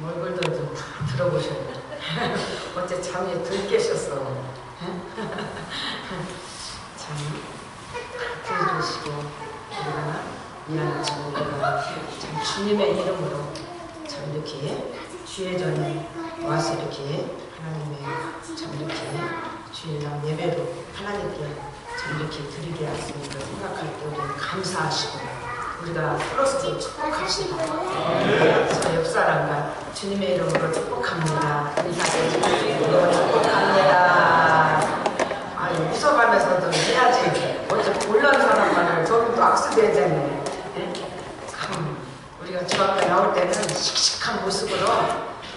얼굴도 좀 들어보셨네. 어째 잠이 들 깨셨어. 참 들으시고 우리가 미안하지만 우리가 참 주님의 이름으로 참 이렇게 주의 전에 와서 이렇게 하나님의 참 이렇게 주의 날 예배로 하나님께 참 이렇게 드리게 했으니까 생각할 때 우리는 감사하시고 우리가 서로서로 축복합시다. 저 옆사람과 주님의 이름으로 축복합니다. 인사드리고 축복합니다. 아유, 웃어가면서도 해야지. 어째 몰랐는 사람만을 저기 또 악수대잖아요. 참 우리가 주 앞에 나올 때는 씩씩한 모습으로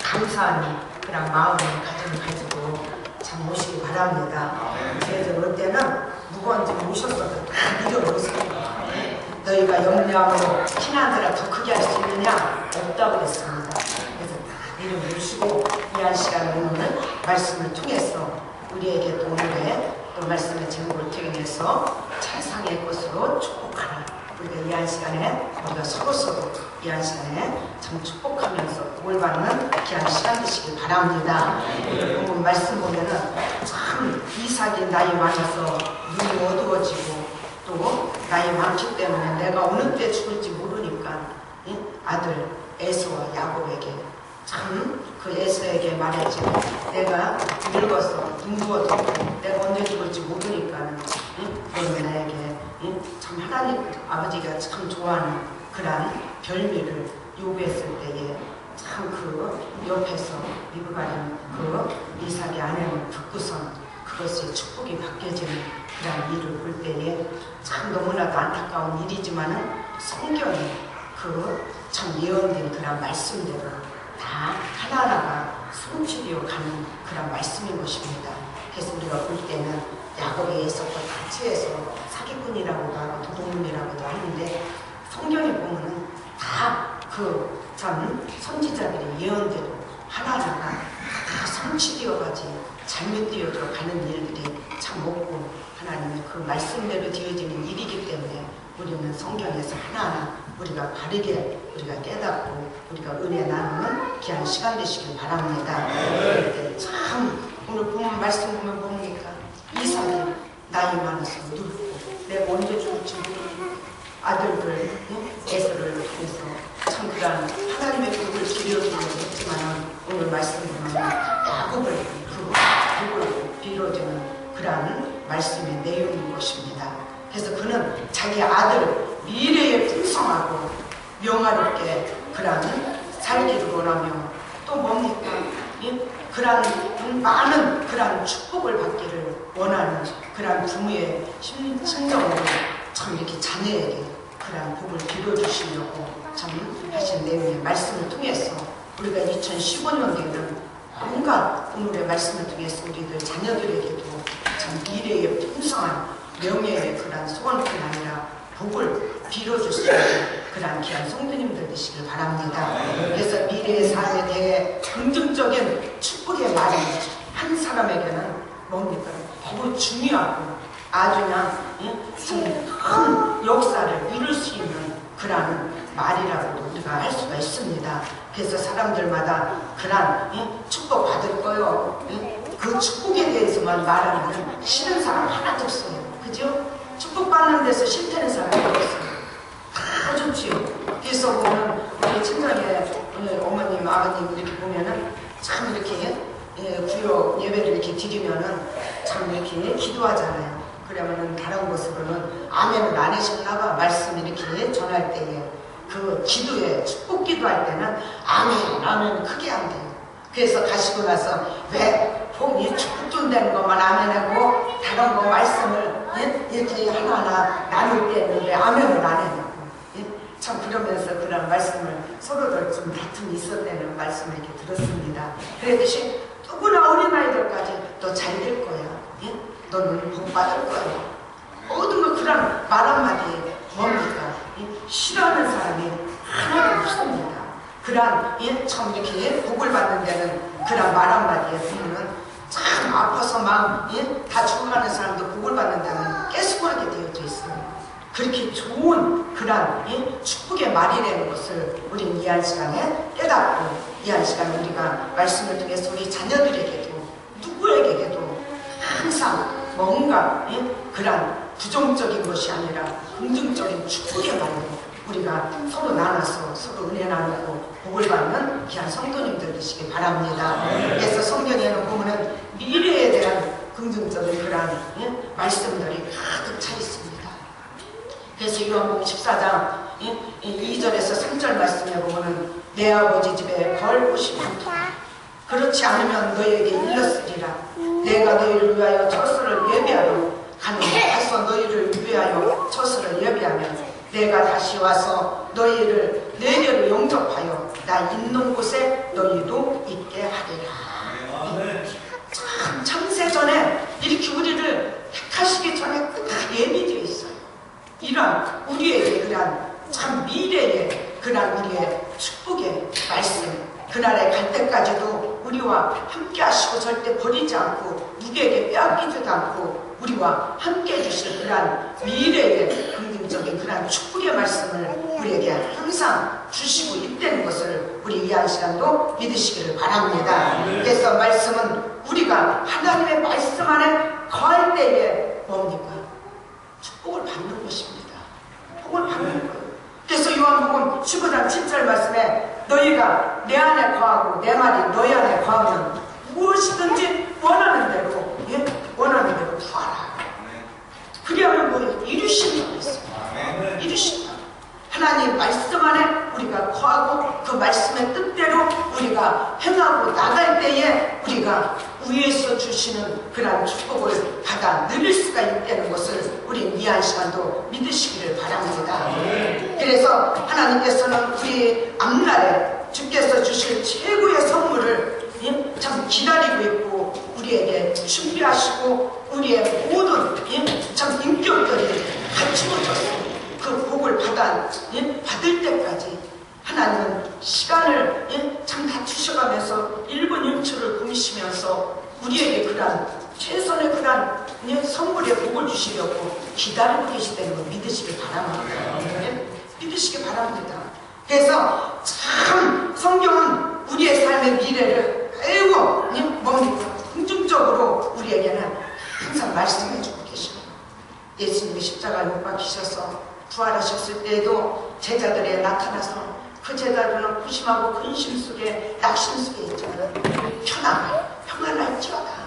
감사한 그런 마음을 가지고 참 오시기 바랍니다. 그래서 올 때는 무거운 짐 오셨어도 다 내려놓으세요. 너희가 염려하고 피난들아 더 크게 할 수 있느냐? 없다고 그랬습니다. 그래서 다 내려놓으시고 귀한 시간을 오늘 말씀을 통해서 우리에게 또 오늘의 또 말씀의 제목을 통해서 세상의 것으로 축복하라. 우리가 귀한 시간에 우리가 서로서로 귀한 시간에 참 축복하면서 복을 받는 귀한 시간 되시길 바랍니다. 오늘 본문 말씀 보면은 참 이삭이 나이 많아서 눈이 어두워지고 또 나이 많기 때문에 내가 어느 때 죽을지 모르니까 아들 에서와 야곱에게 참 그 에서에게 말했지. 내가 늙어서 눈부어도 내가 언제 죽을지 모르니까 너는 나에게 참 하나님 아버지가 참 좋아하는 그런 별미를 요구했을 때에 참 그 옆에서 미국아는 그 이삭의 아내는 듣고선 그것이 축복이 바뀌어지는 그런 일을 볼 때에 참 너무나도 안타까운 일이지만은 성경이 그 참 예언된 그런 말씀대로 다 하나하나가 성취되어 가는 그런 말씀인 것입니다. 그래서 우리가 볼 때는 야곱의 에서와 같이 해서 사기꾼이라고도 하고 도둑놈이라고도 하는데 성경에 보면은 다 그 참 선지자들의 예언대로 하나하나가 다 성취되어가지 잘못되어져 가는 일들이 참 없고 하나님의 그 말씀대로 되어지는 일이기 때문에 우리는 성경에서 하나하나 우리가 바르게 우리가 깨닫고 우리가 은혜 나누는 귀한 시간 되시길 바랍니다. 참 오늘 보면 말씀 보면 뭡니까? 이삭이 나이 많아서 늙고 내가 언제 죽을지 모르는 아들들 에서를 통해서 참 그런 하나님의 복을 빌어주려고 했지만 오늘 말씀 보면 야곱을 그 복을 빌어주는 그런 말씀의 내용인 것입니다. 그래서 그는 자기 아들 미래에 풍성하고 명화롭게 그런 살기를 원하며 또 뭡니까? 그런 많은 그런 축복을 받기를 원하는 그런 부모의 심정으로 참 이렇게 자녀에게 그런 복을 빌어주시려고 참 하신 내용의 말씀을 통해서 우리가 2015년에는 뭔가 오늘의 말씀을 통해서 우리들 자녀들에게도 참 미래의 풍성한 명예의 그런 소원뿐 아니라 복을 빌어주시는 그런 귀한 성도님들 되시길 바랍니다. 그래서 미래의 삶에 대해 긍정적인 축복의 말이 한 사람에게는 뭡니까? 매우 중요하고 아주 큰 역사를 이룰 수 있는 그런 말이라고 우리가 할 수가 있습니다. 그래서 사람들마다 그런 축복 받을 거요. 그 축복에 대해서만 말하면 싫은 사람 하나도 없어요. 그죠? 축복받는 데서 싫다는 사람이 없어요. 다 좋지요. 그래서 보면 우리 친정에 어머님, 아버님 이렇게 보면은 참 이렇게 구역 예배를 이렇게 드리면은 참 이렇게 기도하잖아요. 그러면은 다른 모습으로는 아멘을 안 하셨나봐. 말씀 이렇게 전할 때에 그 기도에 축복 기도할 때는 아멘 크게 안 돼요. 그래서 가시고 나서 왜 이 축복 준다는 것만 아멘하고 다른 거 말씀을 이렇게 하나하나 나눌 때는 왜 아멘을 안 하냐고. 참 그러면서 그런 말씀을 서로들 좀 다툼이 있었다는 말씀을 이렇게 들었습니다. 그랬듯이 누구나 어린아이들까지 너 잘 될 거야. 너는 복 받을 거야. 모든 거 그런 말 한마디에 뭡니까? 싫어하는 사람이 하나도 없습니다. 그런 참 이렇게 복을 받는 데는 그런 말 한마디에 보면은 참 아파서 막 다 죽어가는 사람도 복을 받는 데는 깨수하게 되어져 있어요. 그렇게 좋은 그런 축복의 말이라는 것을 우리는 이 한 시간에 깨닫고, 이 한 시간에 우리가 말씀을 통해서 우리 자녀들에게도 누구에게도 항상 뭔가 그런 부정적인 것이 아니라 긍정적인 축복의 말로 우리가 서로 나눠서 서로 은혜 나누고 복을 받는 귀한 성도님들 되시기 바랍니다. 그래서 성경에는 보면은 미래에 대한 긍정적인 그런 말씀들이 가득 차 있습니다. 그래서 요한복음 14장 2절에서 3절 말씀에 보면은 내 아버지 집에 걸 곳이 많도다. 그렇지 않으면 너희에게 일렀으리라. 내가 너희를 위하여 처소를 예비하러 가노니 가서 너희를 위하여 처소를 예비하면 내가 다시 와서 너희를 내게로 영접하여 나 있는 곳에 너희도 있게 하리라. 참 창세전에 이렇게 우리를 택하시기 전에 다 예비되어 있어요. 이런 우리에게 그런 참 미래의 그런 우리의 축복의 말씀, 그날에 갈 때까지도 우리와 함께 하시고 절대 버리지 않고 누구에게 빼앗기지도 않고 우리와 함께 해주실 그런 미래의 긍정적인 그런 축복의 말씀을 우리에게 항상 주시고 있다는 것을 우리 이 한 시간도 믿으시기를 바랍니다. 그래서 말씀은 우리가 하나님의 말씀 안에 거할 때에 뭡니까? 축복을 받는 것입니다. 복을 받는 거예요. 그래서 요한복음 15장 7절 말씀에 너희가 내 안에 거하고 내 말이 너희 안에 거하면 무엇이든지 원하는 대로 원하는 대로 구하라. 그리하면 뭐예요? 이루신다고 했어요. 이루신다. 하나님 말씀 안에 우리가 거하고 그 말씀의 뜻대로 우리가 행하고 나갈 때에 우리가 위에서 주시는 그런 축복을 받아 누릴 수가 있다는 것을 우리 이 한 시간도 믿으시기를 바랍니다. 그래서 하나님께서는 우리 앞날에 주께서 주실 최고의 선물을 참 기다리고 있고 우리에게 준비하시고 우리의 모든 참 인격들이 갖추어져서 그 복을 받을 때까지 하나님은 시간을 참 다 주셔가면서 1분 1초를 공시면서 우리에게 그런 최선의 그런 선물의 복을 주시려고 기다리고 계시다는 걸 믿으시기 바랍니다. 믿으시기 바랍니다. 그래서 참 성경은 우리의 삶의 미래를 매우 뭡니까? 긍정적으로 우리에게는 항상 말씀해주고 계십니다. 예수님이 십자가에 못 박히셔서 부활하셨을 때에도 제자들에 나타나서 그 제자들은 구심하고 근심 속에 낙심 속에 있잖아요. 평안할지어다.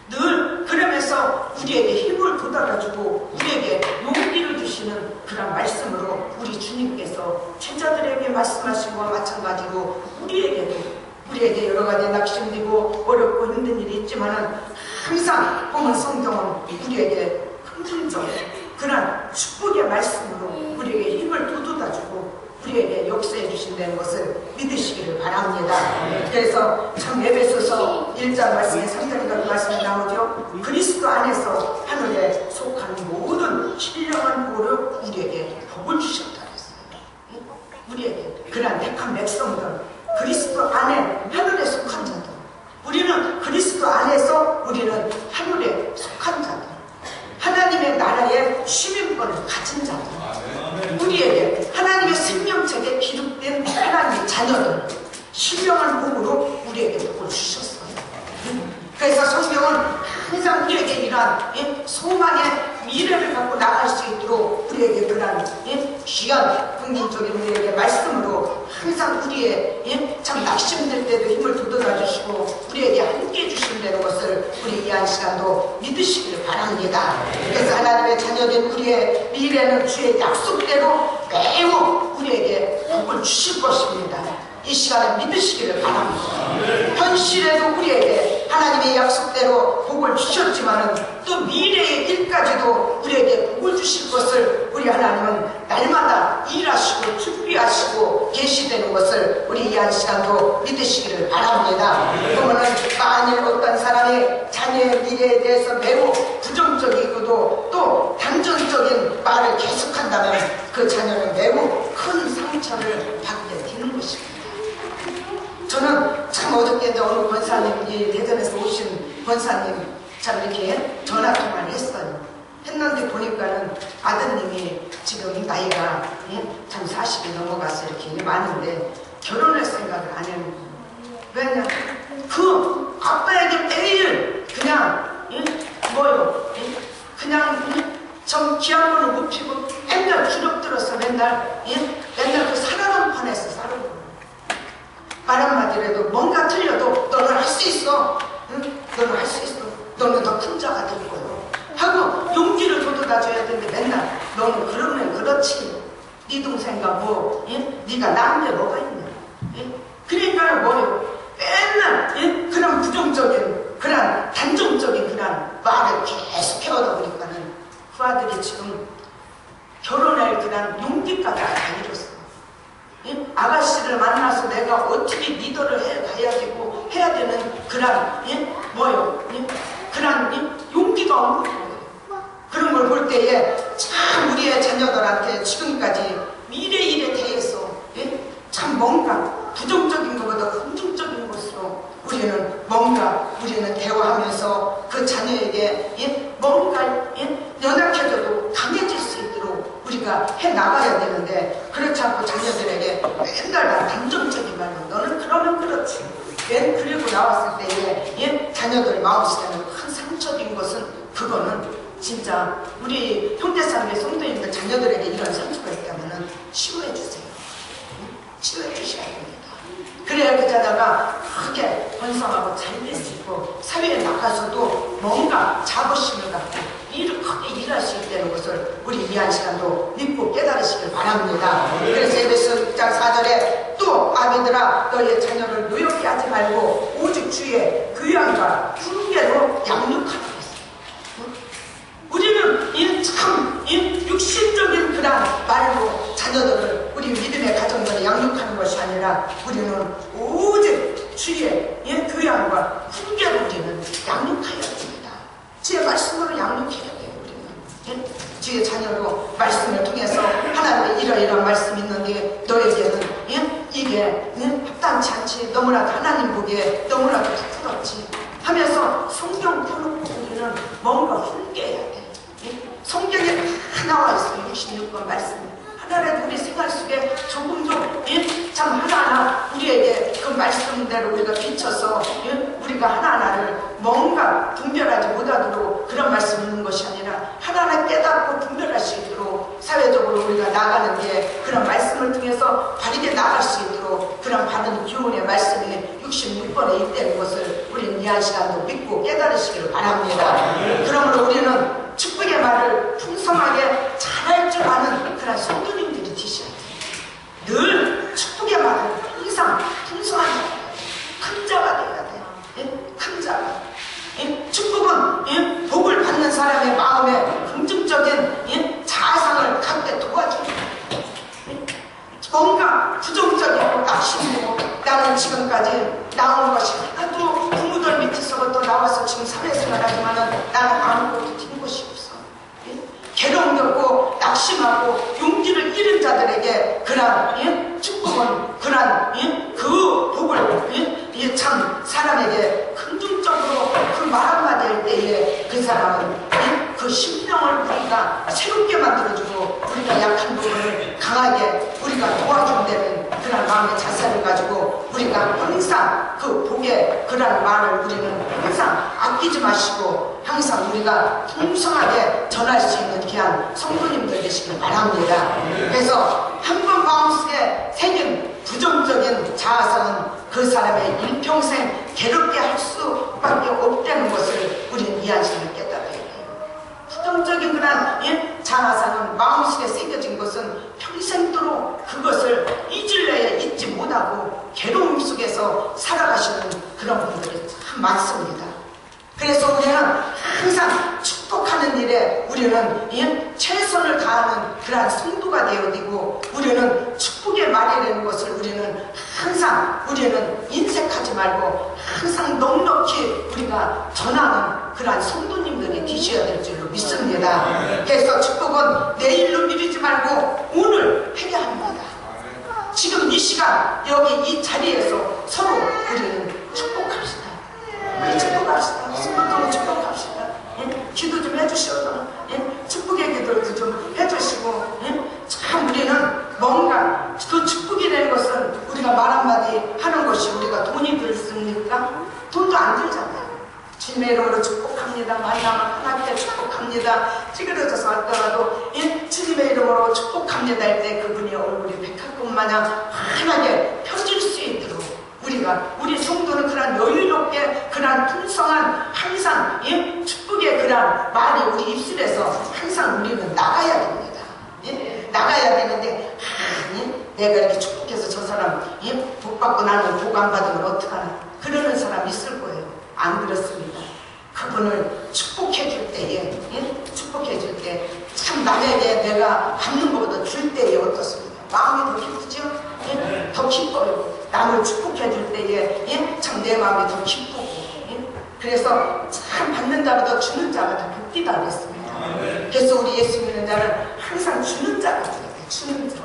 늘 그러면서 우리에게 힘을 돋아가지고 우리에게 용기를 주시는 그런 말씀으로 우리 주님께서 제자들에게 말씀하신 것과 마찬가지로 우리에게 여러 가지 낙심되고 어렵고 힘든 일이 있지만은 항상 보면 성경은 우리에게 긍정적인 그런 축복의 말씀으로 우리에게 힘을 돋아주고 우리에게 역사해 주신다는 것을 믿으시기를 바랍니다. 그래서 참 에베소서 1장 말씀에 3절인가 그 말씀이 나오죠. 그리스도 안에서 하늘에 속한 모든 신령한 복을 우리에게 복을 주셨다 했어요. 우리에게 그런 택한 백성들, 그리스도 안에 하늘에 속한 자들, 우리는 그리스도 안에서 우리는 하늘에 속한 자들, 하나님의 나라의 시민권을 가진 자들, 우리에게 하나님의 생명책에 기록된 하나님의 자녀들, 신령한 복으로 우리에게 복을 주셨어요. 그래서 성경은 항상 우리에게 이러한 소망의 미래를 갖고 나갈 수 있도록 우리에게 그런 귀한 긍정적인 우리에게 말씀으로 항상 우리의 참 낙심될 때도 힘을 돋아줘 주시고 우리에게 함께 해주신다는 것을 우리 이 한 시간도 믿으시기를 바랍니다. 그래서 하나님의 자녀된 우리의 미래는 주의 약속대로 매우 우리에게 복을 주실 것입니다. 이 시간에 믿으시기를 바랍니다. 현실에도 우리에게 하나님의 약속대로 복을 주셨지만은 또 미래의 일까지도 우리에게 복을 주실 것을 우리 하나님은 날마다 일하시고 준비하시고 계시되는 것을 우리 이 한 시간도 믿으시기를 바랍니다. 그러면은 만일 어떤 사람이 자녀의 미래에 대해서 매우 부정적이고도 또 단정적인 말을 계속한다면 그 자녀는 매우 큰 상처를 받게 되는 것입니다. 저는 참 어저께 이제 어느 권사님, 이 대전에서 오신 권사님 참 이렇게 전화 통화를 했어요. 했는데 보니까는 아드님이 지금 나이가 참 40이 넘어가서 이렇게 많은데 결혼할 생각을 안 해는 거예요. 왜냐? 그 아빠에게 매일 그냥 뭐요? 그냥 좀 귀한 걸로 눕히고 맨날 주눅 들어서 맨날 그 살얼음판에서 살얼음 말 한마디라도 뭔가 틀려도 너는 할 수 있어. 너는 할 수 있어. 너는 더 큰 자가 될 거야 하고 용기를 돋아줘야 되는데 맨날 너는 그러면 그렇지. 네 동생과 뭐 네가 남의 뭐가 있냐. 그러니까 뭐요? 맨날 그런 부정적인 그런 단정적인 그런 말을 계속 해오다 보니까는 그 아들이 지금 결혼할 그런 용기까지 다 잃었어. 아가씨를 만나서 내가 어떻게 리더를 해가야 되고 해야 되는 그런 뭐요? 그런 용기가 없는 거예요. 그런 걸 볼 때에 참 우리의 자녀들한테 지금까지 미래일에 대해서 참 뭔가 부정적인 것보다 긍정적인 것으로 우리는 대화하면서 그 자녀에게 뭔가 연약해져도 강해질 수 있도록 우리가 해나가야 되는데 그렇지 않고 자녀들에게 맨날 다 단정적인 말로 너는 그러면 그렇지. 그리고 나왔을 때에 자녀들 마음속에는 큰 상처인 것은 그거는 진짜 우리 형제사람의 성도님들 자녀들에게 이런 상처가 있다면 치유해 주세요. 치유해 주셔야 됩니다. 그래야 그 자녀가 크게 번성하고 잘 될 수 있고 사회에 나가서도 뭔가 자부심을 갖고 일을 크게 일할 수 있다는 것을 우리 이한 시간도 믿고 깨달으시길 바랍니다. 그래서 에베소 6장 4절에 또 아비들아 너희의 자녀를 노엽게 하지 말고 오직 주의 교양과 훈계로 양육하라. 우리는 참 육신적인 그런 말로 자녀들을 우리 믿음의 가정들을 양육하는 것이 아니라 우리는 오직 주의 교양과 훈계로 우리는 양육해야 됩니다. 주의 말씀으로 양육해야 돼요. 우리는 주의 자녀로 말씀을 통해서 하나님의 이러이러한 말씀이 있는데 너에게는 이게 합당치 않지, 너무나도 하나님 보기에 너무나도 부끄럽지 하면서 성경 펴놓고 우리는 뭔가 훈계해야 돼. 성경에 다 나와 있어요. 66번 말씀. 하나라도 우리 생활 속에 조금 참 하나하나 우리에게 그 말씀대로 우리가 비춰서 우리가 하나하나를 뭔가 분별하지 못하도록 그런 말씀이 있는 것이 아니라 하나하나 깨닫고 분별할 수 있도록 사회적으로 우리가 나가는 게 그런 말씀을 통해서 바르게 나갈 수 있도록 그런 바른 교훈의 말씀이 66번에 있다는 것을 우리는 이 한 시간도 믿고 깨달으시기를 바랍니다. 그러므로 우리는 축복의 말을 풍성하게 잘할 줄 아는 그런 성도님들이 되셔야 돼요. 늘 축복의 말을 항상 풍성하게 큰 자가 되어야 돼요. 큰 자가. 축복은 복을 받는 사람의 마음에 긍정적인 자아상을 갖게 도와줍니다. 뭔가 부정적이고 낙심되고 나는 지금까지 나온 것이 하나도 부모들 밑에서부터 나와서 지금 사회생활 하지만은 나는 아무것도 된 것이 없어. 괴로움 겪고 낙심하고 용기를 잃은 자들에게 그런 축복은 그런 그 복을 참 사람에게 긍정적으로 그 말 한마디 할 때에 그 사람은 그 심령을 우리가 새롭게 만들어주고 우리가 약한 부분을 강하게 우리가 도와준다는 그런 마음의 자세를 가지고 우리가 항상 그 복의 그런 말을 우리는 항상 아끼지 마시고 항상 우리가 풍성하게 전할 수 있는 귀한 성도님들 되시길 바랍니다. 그래서 한 번 마음속에 생긴 부정적인 자아성은 그 사람의 일평생 괴롭게 할 수밖에 없다는 것을 우리는 이 한 시간에 깨달아야 돼요. 부정적인 그런 자아성은 마음속에 새겨진 것은 평생도록 그것을 잊을래야 잊지 못하고 괴로움 속에서 살아가시는 그런 분들이 참 많습니다. 그래서 우리는 항상 축복하는 일에 우리는 최선을 다하는 그러한 성도가 되어야 되고 우리는 축복의 말이라는 것을 우리는 항상 우리는 인색하지 말고 항상 넉넉히 우리가 전하는 그러한 성도님들이 계셔야 될 줄로 믿습니다. 그래서 축복은 내일로 미루지 말고 오늘 해야 합니다. 지금 이 시간 여기 이 자리에서 서로 우리는 축복합시다. 우리 축복합시다. 서로 축복합시다. 기도 좀 해주시오. 것이 우리가 돈이 들습니까? 돈도 안 들잖아요. 주님의 이름으로 축복합니다. 만나면 하나님께 축복합니다. 찌그러져서 왔더라도 주님의 이름으로 축복합니다 할 때 그분이 얼굴이 백합금 마냥 환하게 펴질 수 있도록 우리 성도는 그런 여유롭게 그런 풍성한 항상 축복의 그런 말이 우리 입술에서 항상 우리는 나가야 됩니다. 나가야 되는데 내가 이렇게 축복해서 저 사람 복 받고 나는 복 안 받으면 어떡하나 그러는 사람 있을 거예요. 안 그렇습니다. 그분을 축복해 줄 때에 축복해 줄 때 참 남에게 내가 받는 것보다 줄 때에 어떻습니까? 마음이 더 기쁘죠? 더 기뻐요. 남을 축복해 줄 때에 참 내 마음이 더 기쁘고 그래서 참 받는 자보다 주는 자가 더 복되다 그랬습니다. 그래서 우리 예수 믿는 자는 항상 주는 자가 돼요. 주는 자.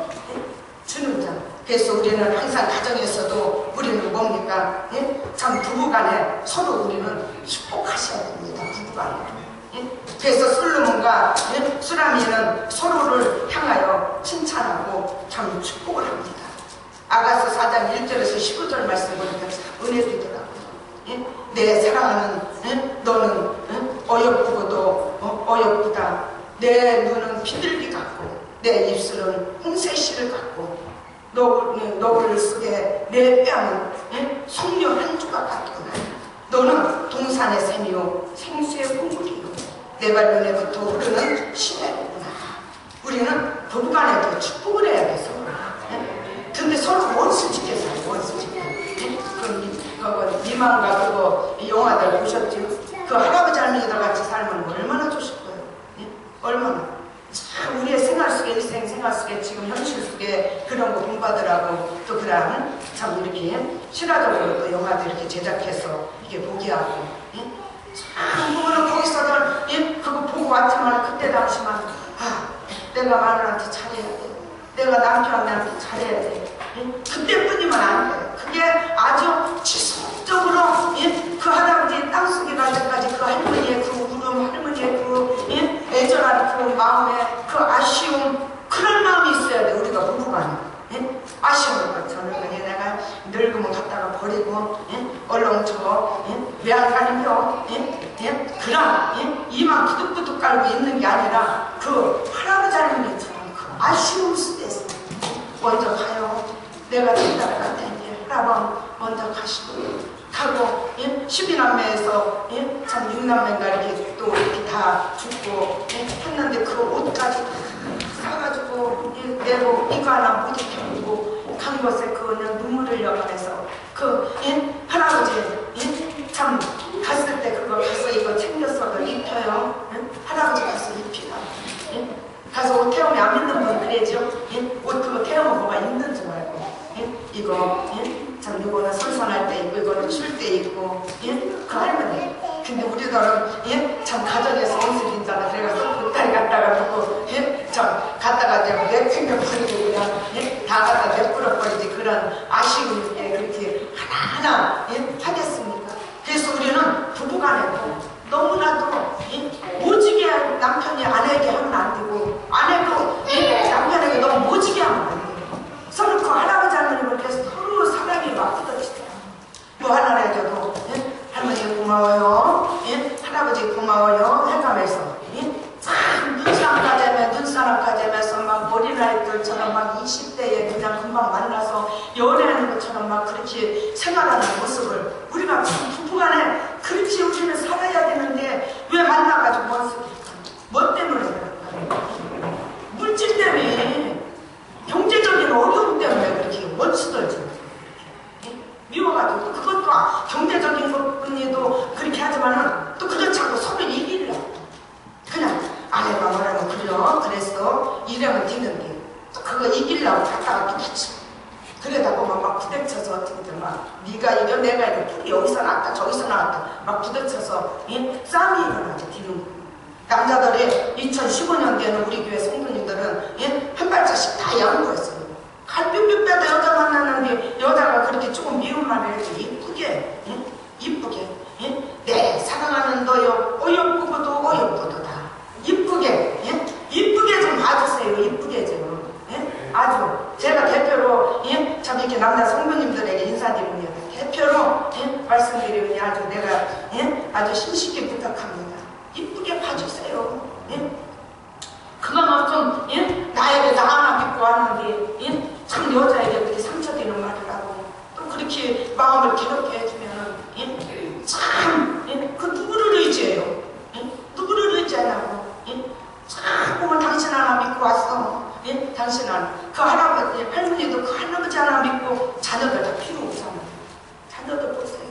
주는 자. 그래서 우리는 항상 가정에서도 우리는 뭡니까? 참 부부간에 서로 우리는 축복하셔야 됩니다. 부부간에. 그래서 솔로몬과 수라미는 서로를 향하여 칭찬하고 참 축복을 합니다. 아가서 4장 1절에서 15절 말씀 보니까 참 은혜되더라고요. 내 사랑하는 너는 어여쁘고도 어여쁘다. 내 눈은 비둘기 같고 내 입술은 홍새씨를 같고 너를 속에 내 뺨은 석류 한 조각 같구나. 너는 동산의 샘이요 생수의 꿀이요 내 발문에부터 흐르는 시내구나. 우리는 부부간에도 축복을 해야 돼서 근데 서로 원수 지켜 살아요. 원수 지켜. 그건 미망과 그거 영화들 보셨죠? 그 할아버지 할머니들 같이 살면 얼마나 좋을 거예요. 얼마나. 참 우리의 생활 속에 일생 생활 속에 지금 현실 속에 그런 거 공부하더라고 또 그런 참 이렇게 실화적으로 또 영화도 이렇게 제작해서 이게 보게 하고 참 보면은 거기서들 그거 보고 왔지만 그때 당시만 내가 마누라한테 잘해야 돼. 내가 남편한테 잘해야 돼. 그때뿐이면 안 돼. 그게 아주 지속적으로 그 할아버지 땅속에 갈 때까지 그 할머니의 그 울음, 할머니의 그 애절한 그 마음에 그 아쉬움 그런 마음이 있어야 돼. 우리가 부부간에 아쉬운 것 저는 내가 늙으면 갖다가 버리고 얼렁쳐 왜 안 가는겨 그런 이만 부득부득 깔고 있는 게 아니라 그 할아버지 할머니처럼 그 아쉬움 속에서 먼저 가요. 내가 된다고 갈 텐데 할아버지 먼저 가시고 가고 12남매에서 참 6남매인가 이렇게 또 이렇게 다 죽고 했는데 그 옷까지 사가지고 내고 이거 하나 못 입혀보고 간 곳에 그냥 눈물을 흘려가면서 그 할아버지 참 갔을 때 그거 가서 이거 챙겨서 입혀요. 할아버지 가서 입히라. 가서 옷 태우면 안 입는 분 그래죠? 옷 그거 태우면 뭐가 있는 줄 알고 이거 참 이거는 선선할 때 입고 이거는 출 때 입고 그 할머니 근데 우리들은 참 가정에서 온슬인잖아. 그래서 보따리 갖다가 놓고 참 갖다가 내팽겨 버리고 그냥 다 갖다 내뿌려 버리지 그런 아쉬움에 그렇게 하나하나 하겠습니까? 그래서 우리는 부부간에도 너무나도 모지게 남편이 아내에게 하면 안 되고 아내도 남편에게 너무 모지게 하면 안 돼요. 서로 그 할아버지 할머니를 위해서 서로 사랑이 막 뜯어지더라고요. 뭐 하나 해줘도 할머니 고마워요. 할아버지 고마워요. 해가면서 참 눈사람까지 하면서 막 어린아이들처럼 막 20대에 그냥 금방 만나서 연애하는 것처럼 막 그렇게 생활하는 모습을 우리가 부부간에 그렇지 우리는 살아야 되는데 왜 만나가지고 뭐 때문에 그럴까요? 물질 때문에 경제적인 어려움 때문에 그렇게 원수들지 미워가지고 또 그것도 경제적인 것뿐이도 그렇게 하지만은 또 그렇지 않고 서로 이기려고 그냥 아내가 뭐라고 그랬어 이러면 되는데 또 그거 이기려고 갖다가 또 붙여 그러다 보면 막 부딪혀서 어떻게든 막 네가 이겨 내가 이겨 풀이 여기서 나왔다 저기서 나왔다 막 부딪혀서 싸움이 일어나죠. 뒤로 남자들이 2015년도에는 우리 교회 성도님들은 한 발짝씩 다 양보했어요. 갈비뼈 빼다 여자 만났는데 여자가 그렇게 조금 미운 말을 해도 이쁘게 내 사랑하는 너요 어여쁘고도 어여쁘도다 이쁘게 좀 봐주세요. 이쁘게 좀 아주 제가 대표로 참 이렇게 남자 성도님들에게 인사드립니다. 예? 아주 신식게 부탁합니다. 이쁘게 봐주세요. 예? 그만큼 예? 나에게 나 하나 믿고 왔는데 예? 참 여자에게 그렇게 상처되는 말을 하고 또 그렇게 마음을 괴롭게 해주면 예? 참 예? 그 누구를 의지해요? 예? 누구를 의지하냐고 예? 자꾸만 당신 하나 믿고 왔어. 예? 당신 하나 그 할아버지 할머니도 그 할아버지 하나 믿고 자녀들 다 필요 없잖아요. 자녀들 보세요.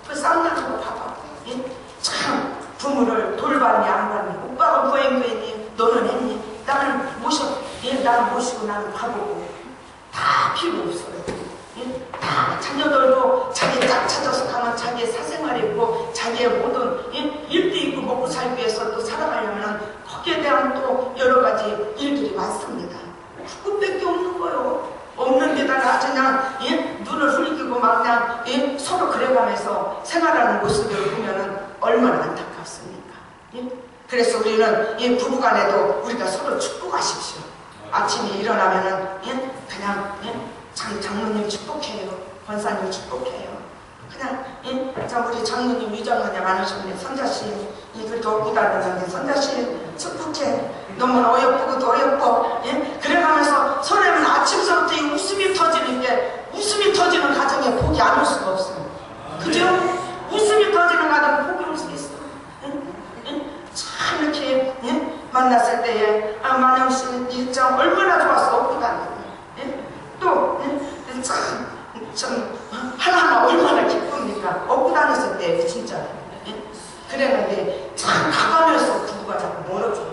그 싸운다는 거 봐봐. 예? 참 부모를 돌봤니 안 봤니 오빠가 뭐 했니 너는 했니 나는 나는 모시고 나는 가보고 다 필요 없어요. 예? 다 자녀들도 자기 짝 찾아서 가면 자기의 사생활이 있고 자기의 모든 예? 일도 있고 먹고 살기 위해서 또 살아가려면 거기에 대한 또 여러 가지 일들이 많습니다. 그것밖에 없는 거예요. 없는 데다가 그냥 예? 눈을 흘리고 막 그냥 예? 서로 그래가면서 생활하는 모습을 보면은 얼마나 안타깝습니까? 예? 그래서 우리는 이 부부간에도 우리가 서로 축복하십시오. 아침에 일어나면은 예? 그냥 예? 장로님 축복해요. 권사님 축복해요. 그냥 예? 자 우리 장로님 유장로님 많으셨네. 선자씨 그렇게 업고 다니는데 선자씨 축복해. 너무 어여쁘고도 어여뻐. 예? 그래가면서 서로는 아침서부터 이 웃음이 터지는 게 웃음이 터지는 가정에 복이 안 올 수가 없어요. 그죠? 웃음이 터지는 가정에 복이 올 수 있어. 참 이렇게 예? 만났을 때에 만영씨 일정 얼마나 좋았어 업고 다니는 예? 또 예? 참 하나하나 얼마나 기쁩니까? 업고 다녔을 때 진짜 예? 그랬는데 참 가가면서 부부가 자꾸 멀어져요.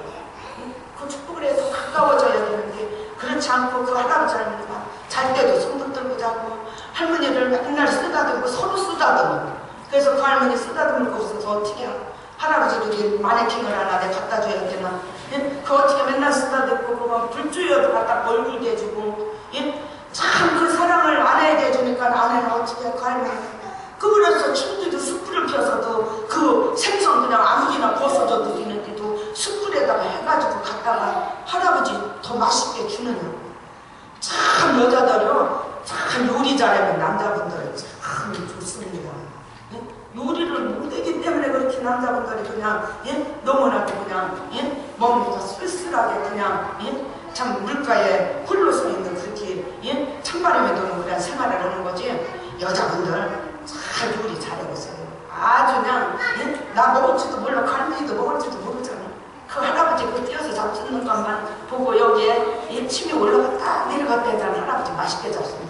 그 축복을 해서 가까워져야 되는데 그렇지 않고 그 할아버지 할머니가 잘 때도 손 붙들고 자고 할머니를 맨날 쓰다듬고 서로 쓰다듬고 그래서 그 할머니 쓰다듬을 거 없어서 어떻게 하고 할아버지들이 마네킹을 하나 내가 갖다 줘야 되나 예? 그 어떻게 맨날 쓰다듬고 그거 불주여도 갖다 얼굴 대주고 예? 참 그 사랑을 아내에게 해주니까 아내는 어떻게 그 할머니 그분에서 춤들도 숯불을 펴서도 그 생선 그냥 아무기나 벗어져도 되는데도 숯불에다가 해가지고 갖다가 할아버지 더 맛있게 주느냐고. 참 여자들이요 참 요리 잘하면 남자분들 참 좋습니다. 예? 요리를 못하기 때문에 그렇게 남자분들이 그냥 예? 너무나도 그냥 예? 뭡니까 쓸쓸하게 그냥 예? 참 물가에 홀로 서 있는 그렇게 예? 찬바람에 도는 그런 생활을 하는 거지. 여자분들 잘 요리 잘해보세요. 아주 그냥 예? 나 먹을지도 몰라 갈매기도 먹을지도 모르잖아. 그 할아버지 그 띄어서 잡수는 것만 보고 여기에 예? 침이 올라갔다 내려갔다 했잖아. 할아버지 맛있게 잡수는 거.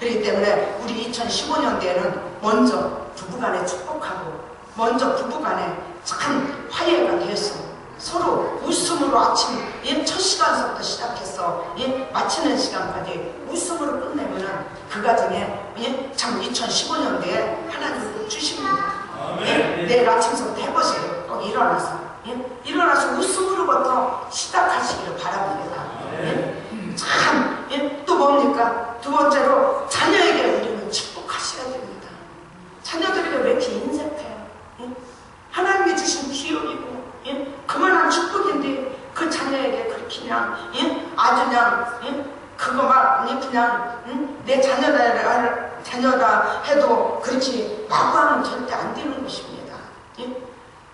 그렇기 때문에 우리 2015년대에는 먼저 부부간에 축복하고 먼저 부부간에 참 화해가 돼서 서로 웃음으로 아침 예? 첫 시간부터 시작해서 예? 마치는 시간까지 웃음으로 끝내면은 그 가정에 예? 참 2015년대에 하나님 꼭 주십니다. 예? 내일 아침부터 해보세요. 꼭 일어나서 예? 일어나서 웃음으로부터 시작하시기를 바랍니다. 예? 참 예? 또 뭡니까? 두 번째로 자녀에게 우리는 축복하셔야 됩니다. 자녀들에게 왜 이렇게 인색해요? 예? 하나님이 주신 기업이고 예? 그만한 축복인데 그 자녀에게 그렇게 그냥 예? 아주 그냥 예? 그거 막 예? 그냥 내 자녀다 해도 그렇게 마구하면 절대 안 되는 것입니다. 예?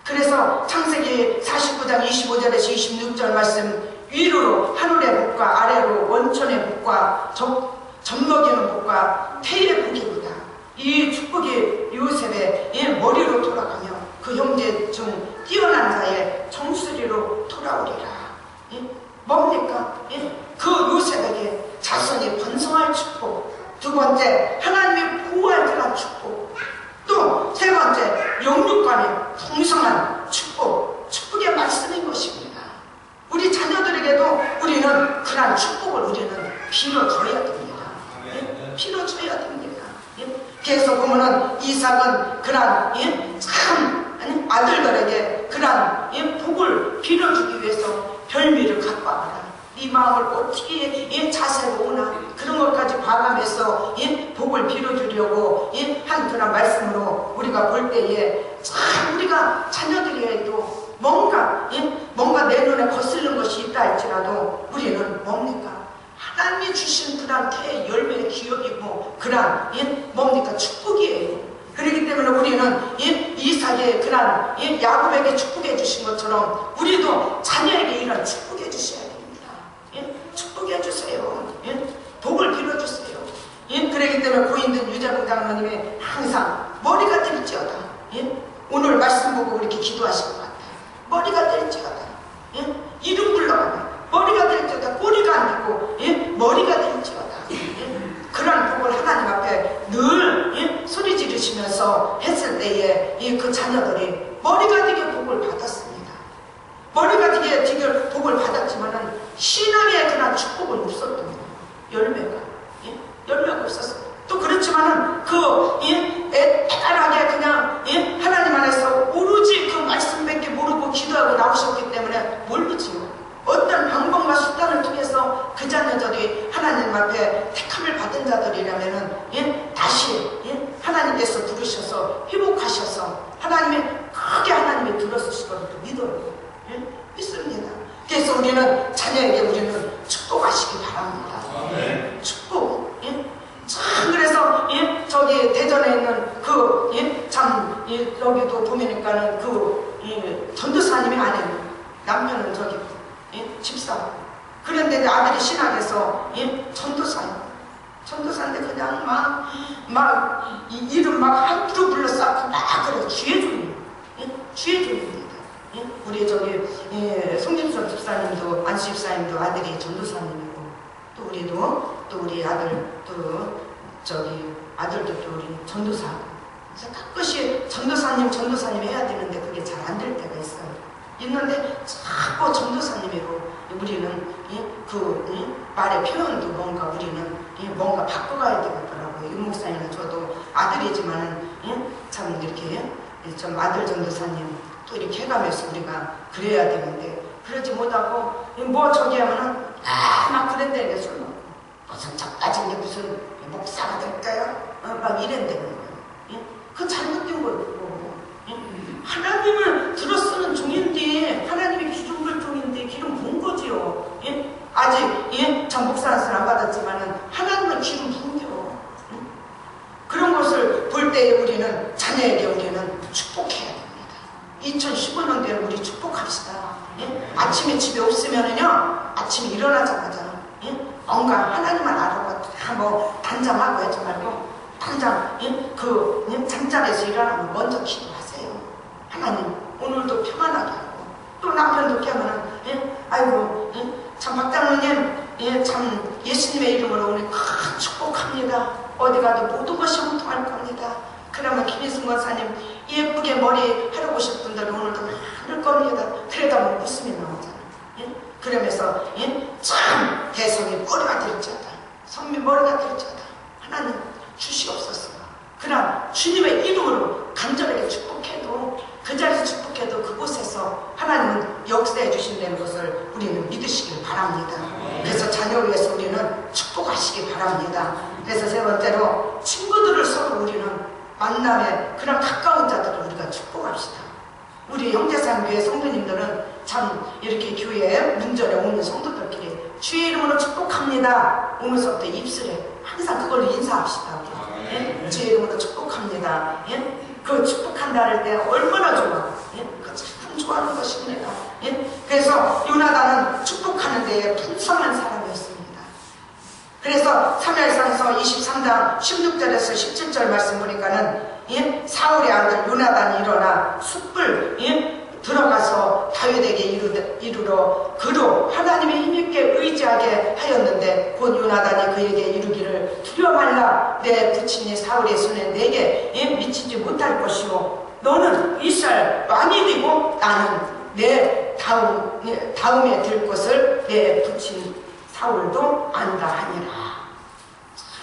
그래서 창세기 49장 25절에서 26절 말씀 위로 하늘의 복과 아래로 원천의 복과 젖먹이는 복과 태의 복입니다. 이 축복이 요셉의 예? 머리로 돌아가며 그 형제 중 뛰어난 자의 정수리로 돌아오리라. 예? 뭡니까? 예? 그 요셉에게 자손이 번성할 축복. 두 번째, 하나님의 보호할 그런 축복. 또 세 번째, 영육간의 풍성한 축복. 축복의 말씀인 것입니다. 우리 자녀들에게도 우리는 그런 축복을 우리는 빌어줘야 됩니다. 예? 빌어줘야 됩니다. 예? 그래서 보면은 이삭은 그런 예? 참 아들들에게 그런 예? 복을 빌어주기 위해서 별미를 갖고 와라. 네 마음을 어떻게 예? 자세로 오나 그런 것까지 봐가면서 예? 복을 빌어주려고 예? 한 그런 말씀으로 우리가 볼 때에 참 우리가 자녀들에게도 뭔가 내 눈에 거슬리는 것이 있다 할지라도 우리는 뭡니까? 하나님이 주신 그런 태의 열매의 기업이고 그런 뭡니까? 축복이에요. 그렇기 때문에 우리는 이삭 이삭의 그런 야곱에게 축복해 주신 것처럼 우리도 자녀에게 이런 축복해 주셔야 됩니다. 축복해 주세요. 복을 빌어주세요. 그렇기 때문에 고인된 유자봉 장로님이 항상 머리가 될지어다. 오늘 말씀 보고 그렇게 기도하신 것 같아요. 머리가 될지어다. 이름 불러가면 머리가 될지어다. 꼬리가 안 되고 머리가 될지어다. 그런 복을 하나님 앞에 늘 소리 지르시면서 했을 때에 그 자녀들이 머리가 되게 복을 받았습니다. 머리가 되게 복을 받았지만은 신앙의 그런 축복은 없었던 거예요. 열매가 없었어요. 또 그렇지만은 애달하게 그냥 하나님 안에서 오로지 그 말씀밖에 모르고 기도하고 나오셨기 때문에 모르지요. 어떤 방법과 수단을 통해서 그 자녀들이 하나님 앞에 택함을 받은 자들이라면은 다시 하나님께서 부르셔서 회복하셔서 하나님이 크게 하나님이 들어주실 것을 믿어요. 믿습니다. 그래서 우리는 자녀에게 우리는 축복하시기 바랍니다. 축복. 참 그래서 저기 대전에 있는 여기도 보면니까는 전도사님이 아니에요. 남편은 저기 집사. 그런데 아들이 신학에서 전도사인데 그냥 막 이름 막 함부로 불러서 막 그래 주의종이에요. 주의종입니다. 우리 저기 송진선 집사님도 안수 집사님도 아들이 전도사님이고 또 우리도 또 우리 아들 또 저기 아들도 또 우리 전도사. 그래서 가끔씩 전도사님 해야 되는데 그게 잘 안 될 때가 있어요. 있는데 자꾸 전도사님이고 우리는 말의 표현도 뭔가 우리는 뭔가 바꿔가야 되겠더라고요. 윤 목사님은 저도 아들이지만은 참 이렇게 좀 아들 전도사님 또 이렇게 해가면서 우리가 그래야 되는데 그러지 못하고 뭐 저기 하면은 막 그랬다는 게 술 먹고 무슨 저까지 이제 무슨 목사가 될까요? 막 이랬다는 거예요. 그건 잘못된 거고 하나님을 들어 쓰는 종인데 하나님의 기름 볼 종인데 기름 본 거지요. 아직 전 목사한테는 안 받았지만은 하나님은 기름 부은겨. 그런 것을 볼 때에 우리는 자녀에게 우리는 축복해야 됩니다. 2015년도에 우리 축복합시다. 아침에 집에 없으면은요 아침에 일어나자마자 뭔가 하나님만 알아보고 뭐 단잠하고 하지 말고 당장 잠자리에서 일어나면 먼저 기도하세요. 하나님 오늘도 평안하게 하고 또 남편도 깨면은 아이고 참 박장로님 참 예수님의 이름으로 오늘 큰 축복합니다. 어디 가도 모든 것이 형통할 겁니다. 그러면 김희승 권사님 예쁘게 머리 하려고 오실 분들은 오늘도 많을 겁니다. 그러다 보면 웃음이 나오잖아요. 그러면서 참 대성이 머리가 될지어다. 성미 머리가 될지어다. 하나님 주시옵소서. 그러나 주님의 이름으로 간절하게 축복해도 그 자리에서 축복해도 그곳에서 하나님은 역사해 주신다는 것을 우리는 믿으시길 바랍니다. 그래서 자녀를 위해서 우리는 축복하시기 바랍니다. 그래서 세 번째로 친구들을 서로 우리는 만남에 그런 가까운 자들을 우리가 축복합시다. 우리 형제상교회 성도님들은 참 이렇게 교회에 문전에 오는 성도들끼리 주의 이름으로 축복합니다 오면서부터 입술에 항상 그걸로 인사합시다. 주의 이름으로 축복합니다. 그 축복한다 할 때 얼마나 좋아. 그거 참 좋아하는 것입니다. 그래서 요나단은 축복하는 데에 풍성한 사람이었습니다. 그래서 사무엘상서 23장 16절에서 17절 말씀 보니까는 사울의 아들 요나단이 일어나 숯불 들어가서 다윗에게 이르러 그로 하나님의 힘있게 의지하게 하였는데 곧 요나단이 그에게 이르기를 두려워 말라. 내 부친이 사울의 손에 내게 미치지 못할 것이요 너는 이스라엘 왕이 되고 나는 내 다음에 될 것을 내 부친 사울도 안다 하니라.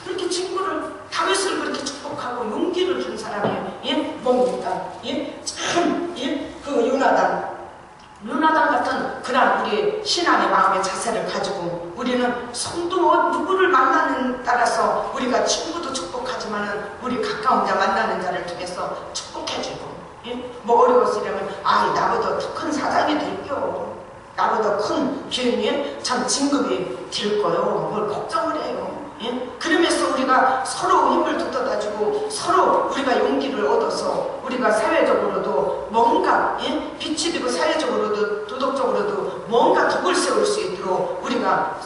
그렇게 친구를 다윗을 그렇게 축복하고 용기를 준 사람이 뭡니까? 그 요나단 같은 그런 우리 신앙의 마음의 자세를 가지고 우리는 성도 누구를 만나는 따라서 우리가 친구도 축복하지만은 우리 가까운 자 만나는 자를 통해서 축복해주고 뭐 어려웠으려면 나보다 더 큰 사장이 될겨. 나보다 큰 기운이 참 진급이 될 거요. 뭘 걱정을 해요. 그러면서 우리가 서로 힘을 돋아주고 서로 우리가 용기를 얻어서 우리가 사회적으로도 뭔가 빛이 되고 사회적으로도 도덕적으로도 뭔가 덕을 세울 수 있도록 우리가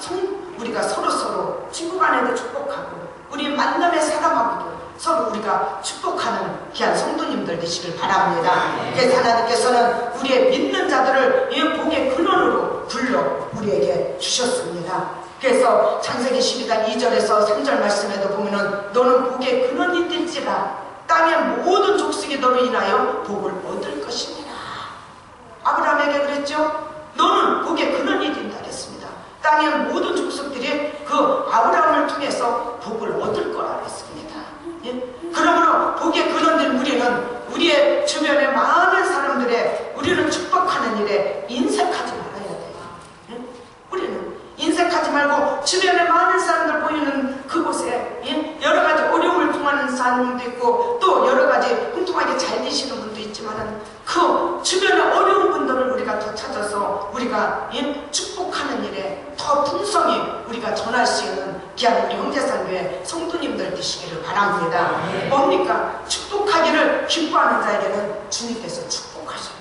서로 친구 간에도 축복하고 우리 만남의 사람하고도 서로 우리가 축복하는 귀한 성도님들 되시길 바랍니다. 그래서 하나님께서는 우리의 믿는 자들을 이 복의 근원으로 불러 우리에게 주셨습니다. 그래서 창세기 12장 2절에서 3절 말씀에도 보면은 너는 복의 근원이 될지라 땅의 모든 족속이 너로 인하여 복을 얻을 것이니라. 아브라함에게 그랬죠. 너는 복의 근원이 된다 그랬습니다. 땅의 모든 족속들이 그 아브라함을 통해서 복을 얻을 거라 그랬습니다. 그러므로 복의 근원된 우리는 우리의 주변의 많은 사람들의 우리는 축복하는 일에 인색하지 말아야 돼요. 우리는 인색하지 말고 주변에 많은 사람들 보이는 그곳에 여러 가지 어려움을 통하는 사람도 있고 또 여러 가지 흥통하게 잘 되시는 분도 있지만은 그 주변의 어려운 분들을 우리가 더 찾아서 우리가 축복하는 일에 더 풍성히 우리가 전할 수 있는 귀한 우리 형제상교회 성도님들 되시기를 바랍니다. 뭡니까? 축복하기를 기뻐하는 자에게는 주님께서 축복하셔요.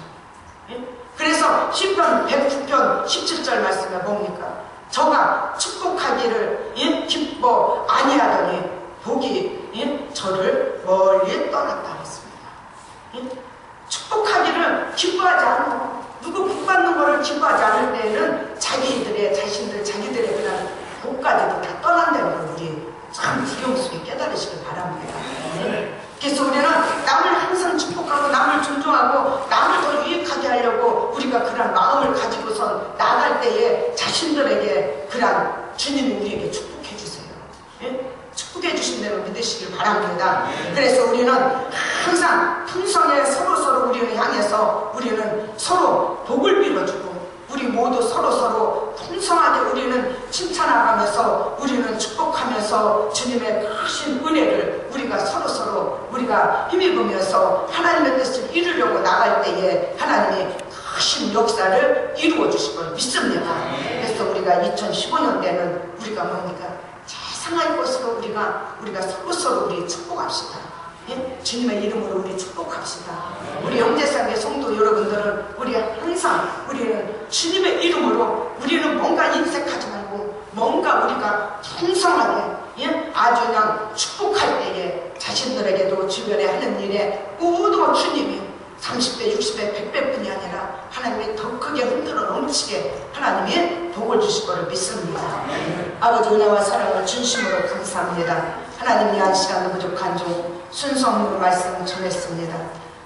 그래서 시편 109편 17절 말씀에 뭡니까? 저가 축복하기를 기뻐 아니하더니 복이 저를 멀리 떠났다 했습니다. 축복하기를 기뻐하지 않고 누구 복 받는 것을 기뻐하지 않을 때에는 자기들의 자신들 자기들의 그런 복까지도 다 떠난다는 걸 우리 참 두려움 속에 깨달으시길 바랍니다. 그래서 우리는 남을 항상 축복하고 남을 존중하고 남을 더 유익하게 하려고 우리가 그런 마음을 가지고선 나아갈 때에 자신들에게 그런 주님이 우리에게 축복해 주세요. 축복해 주신 대로 믿으시길 바랍니다. 그래서 우리는 항상 풍성에 서로 우리를 향해서 우리는 서로 복을 빌어주고 우리 모두 서로 풍성하게 우리는 칭찬하면서 우리는 축복하면서 주님의 크신 은혜를 우리가 서로 우리가 힘입으면서 하나님의 뜻을 이루려고 나갈 때에 하나님이 크신 역사를 이루어 주실 걸 믿습니다. 그래서 우리가 2015년대는 우리가 뭡니까? 세상의 것으로 우리가 서로 우리 축복합시다. 주님의 이름으로 우리 축복합시다. 우리 형제상의 성도 여러분들은 우리 항상 우리는 주님의 이름으로 우리는 뭔가 인색하지 말고 뭔가 우리가 풍성하게 아주 그냥 축복할 때에 자신들에게도 주변에 하는 일에 모두 주님이 30배, 60배, 100배뿐이 아니라 하나님이 더 크게 흔들어 넘치게 하나님이 복을 주실 것을 믿습니다. 아버지 은혜와 사랑을 진심으로 감사합니다. 하나님 이한 시간도 부족한 종 순수함으로 말씀을 전했습니다.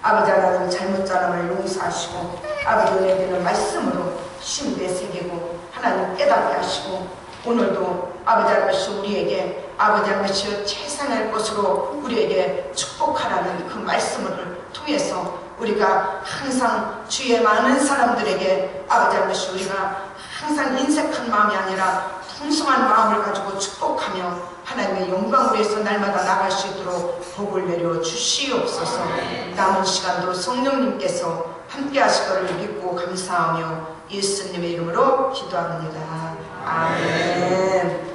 아버지 하나님 잘못자람을 용서하시고 아버지 은혜되는 말씀으로 심기에 새기고 하나님 깨닫게 하시고 오늘도 아버지 할것이 우리에게 아버지 할것이 최상의 것으로 우리에게 축복하라는 그 말씀을 통해서 우리가 항상 주위에 많은 사람들에게 아버지 할것이 우리가 항상 인색한 마음이 아니라 풍성한 마음을 가지고 축복하며 하나님의 영광을 위해서 날마다 나갈 수 있도록 복을 내려 주시옵소서. 남은 시간도 성령님께서 함께 하실 것을 믿고 감사하며 예수님의 이름으로 기도합니다. 아멘.